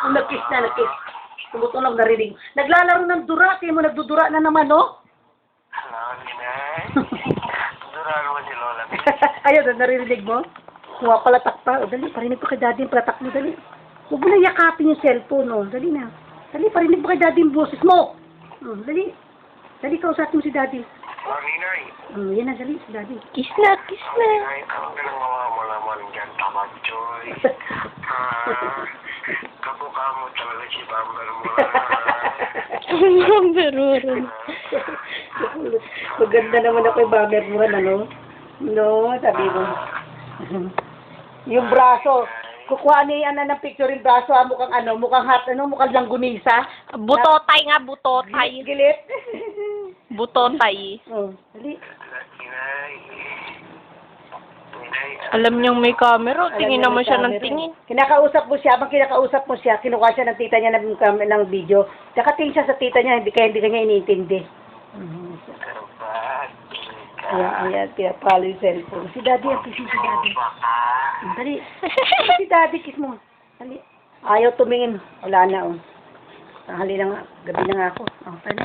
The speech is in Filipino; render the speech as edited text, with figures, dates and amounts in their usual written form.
Nag-kiss na, nag-kiss. Tumutunog, narinig. Naglalaro ng dura. Kaya mo nagdudura na naman, no? Hello, Ninay. Dura naman si Lola. Ayun, narinig mo? Palatak pa. O, dali, parinig ko kay daddy yung palatak mo, dali. Huwag mo na yakapin yung cellphone, no? Dali na. Dali, parinig mo kay daddy yung boses mo. Dali. Dali, kausapin mo si daddy. Oh, Ninay. Yan na, dali, si daddy. Kiss na, kiss na. Ninay, ang ginagawa mo naman dyan, tamad, Joy. Kapukha mo talaga si Bamber mo. Beruran. Maganda naman ako yung bamer mo, ano? No, sabi mo. Yung braso. Kukuha niya ng picture yung braso, mukhang ano, mukhang hat, ano, mukhang langgunisa. Butotay nga, butotay. Gilit. Butotay. Oh, dali. Ninay. Ninay. Alam niyang may camera. Alam Tingin niya naman may siya ng camera. tingin. Kinakausap mo siya, habang kinakausap mo siya, kinukuha siya ng tita niya ng video. Tsaka tingin siya sa tita niya, kaya hindi kanya iniintindi. Ano ba? Ayan, pinapalo yung cellphone. Si daddy, ang kiss mo si daddy. Baka. Dali. Si daddy, kiss mo. Dali. Ayaw tumingin. Wala na, oh. Tanghali na nga. Gabi na nga ako. Oh, tala.